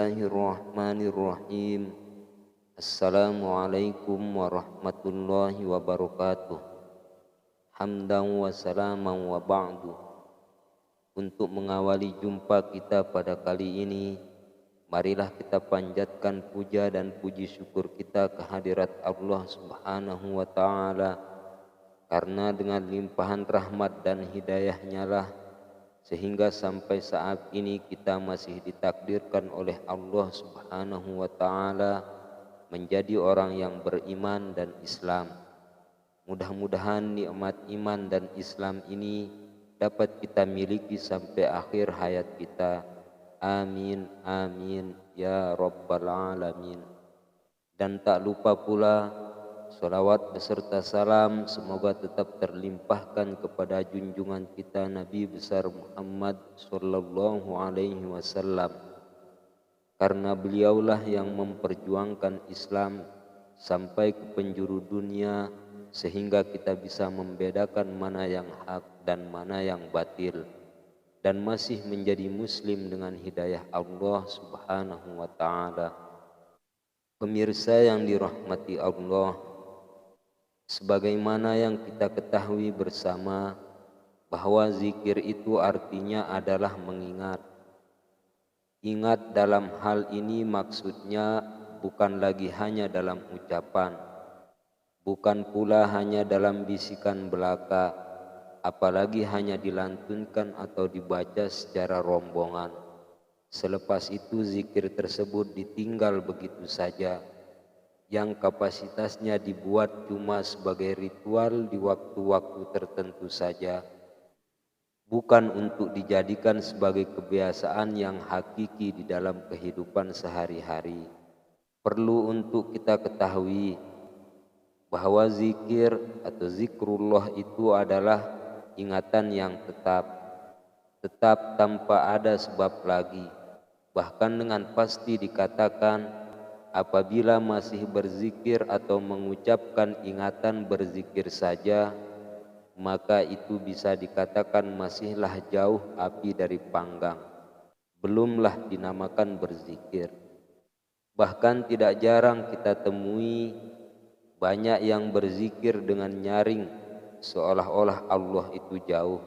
Bismillahirrahmanirrahim. Assalamualaikum warahmatullahi wabarakatuh. Hamdan wa salaman wa ba'du. Untuk mengawali jumpa kita pada kali ini, marilah kita panjatkan puja dan puji syukur kita kehadirat Allah Subhanahu wa ta'ala, karena dengan limpahan rahmat dan hidayahnya lah sehingga sampai saat ini kita masih ditakdirkan oleh Allah Subhanahu wa ta'ala menjadi orang yang beriman dan Islam. Mudah-mudahan nikmat iman dan Islam ini dapat kita miliki sampai akhir hayat kita. Amin, amin, ya Rabbal Alamin. Dan tak lupa pula salawat beserta salam semoga tetap terlimpahkan kepada junjungan kita Nabi besar Muhammad sallallahu alaihi wasallam, karena beliaulah yang memperjuangkan Islam sampai ke penjuru dunia sehingga kita bisa membedakan mana yang hak dan mana yang batil, dan masih menjadi muslim dengan hidayah Allah Subhanahu wa ta'ala. Pemirsa yang dirahmati Allah, sebagaimana yang kita ketahui bersama bahwa zikir itu artinya adalah mengingat. Ingat dalam hal ini maksudnya bukan lagi hanya dalam ucapan, bukan pula hanya dalam bisikan belaka, apalagi hanya dilantunkan atau dibaca secara rombongan. Selepas itu zikir tersebut ditinggal begitu saja, yang kapasitasnya dibuat cuma sebagai ritual di waktu-waktu tertentu saja, bukan untuk dijadikan sebagai kebiasaan yang hakiki di dalam kehidupan sehari-hari. Perlu untuk kita ketahui bahwa zikir atau zikrullah itu adalah ingatan yang tetap tanpa ada sebab lagi. Bahkan dengan pasti dikatakan apabila masih berzikir atau mengucapkan ingatan berzikir saja, maka itu bisa dikatakan masihlah jauh api dari panggang, belumlah dinamakan berzikir. Bahkan tidak jarang kita temui banyak yang berzikir dengan nyaring, seolah-olah Allah itu jauh,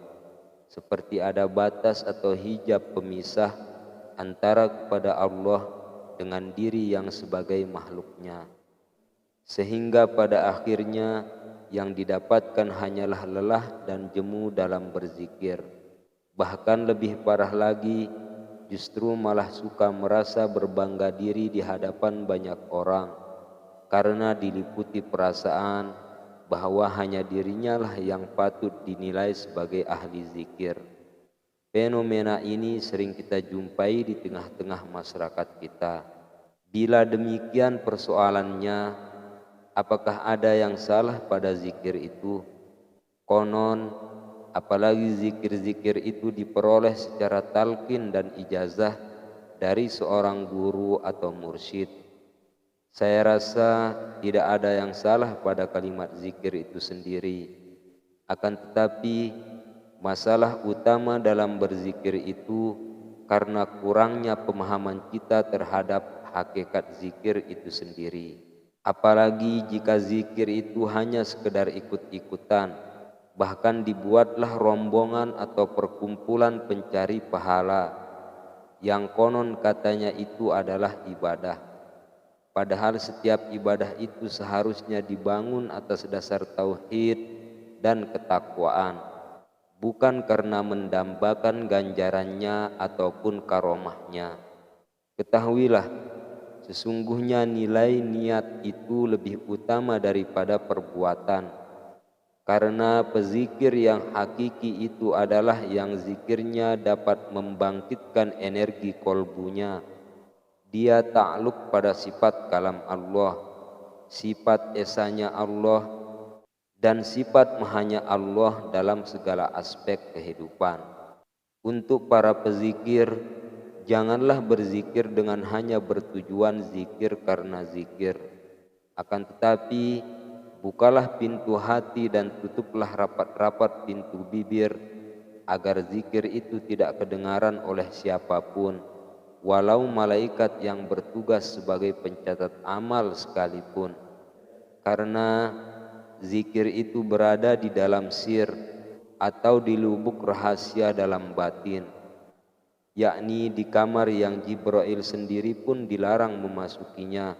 seperti ada batas atau hijab pemisah antara kepada Allah dengan diri yang sebagai makhluknya, sehingga pada akhirnya yang didapatkan hanyalah lelah dan jemu dalam berzikir. Bahkan lebih parah lagi, justru malah suka merasa berbangga diri di hadapan banyak orang karena diliputi perasaan bahwa hanya dirinya lah yang patut dinilai sebagai ahli zikir. Fenomena ini sering kita jumpai di tengah-tengah masyarakat kita. Bila demikian persoalannya, apakah ada yang salah pada zikir itu? Konon, apalagi zikir-zikir itu diperoleh secara talqin dan ijazah dari seorang guru atau mursyid. Saya rasa tidak ada yang salah pada kalimat zikir itu sendiri. Akan tetapi masalah utama dalam berzikir itu karena kurangnya pemahaman kita terhadap hakikat zikir itu sendiri. Apalagi jika zikir itu hanya sekedar ikut-ikutan, bahkan dibuatlah rombongan atau perkumpulan pencari pahala yang konon katanya itu adalah ibadah. Padahal setiap ibadah itu seharusnya dibangun atas dasar tauhid dan ketakwaan, bukan karena mendambakan ganjarannya ataupun karomahnya. Ketahuilah, sesungguhnya nilai niat itu lebih utama daripada perbuatan, karena pezikir yang hakiki itu adalah yang zikirnya dapat membangkitkan energi kolbunya. Dia takluk pada sifat kalam Allah, sifat esanya Allah, dan sifat mahanya Allah dalam segala aspek kehidupan. Untuk para pezikir, janganlah berzikir dengan hanya bertujuan zikir karena zikir. Akan tetapi, bukalah pintu hati dan tutuplah rapat-rapat pintu bibir, agar zikir itu tidak kedengaran oleh siapapun, walau malaikat yang bertugas sebagai pencatat amal sekalipun. Karena zikir itu berada di dalam sir atau di lubuk rahasia dalam batin, yakni di kamar yang Jibril sendiri pun dilarang memasukinya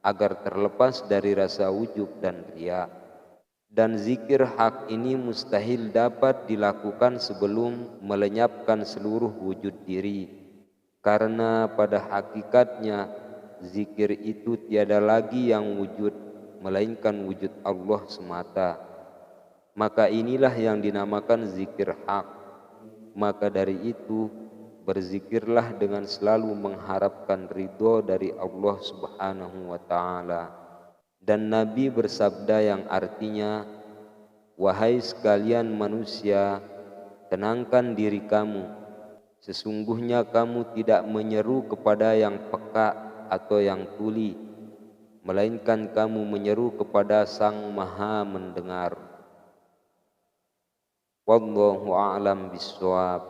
agar terlepas dari rasa ujub dan riya. Dan zikir hak ini mustahil dapat dilakukan sebelum melenyapkan seluruh wujud diri, karena pada hakikatnya zikir itu tiada lagi yang wujud melainkan wujud Allah semata. Maka inilah yang dinamakan zikir hak. Maka dari itu berzikirlah dengan selalu mengharapkan ridho dari Allah Subhanahu wa ta'ala. Dan Nabi bersabda yang artinya, wahai sekalian manusia, tenangkan diri kamu, sesungguhnya kamu tidak menyeru kepada yang peka atau yang tuli, melainkan kamu menyeru kepada Sang Maha Mendengar. Wallahu a'lam bishawab.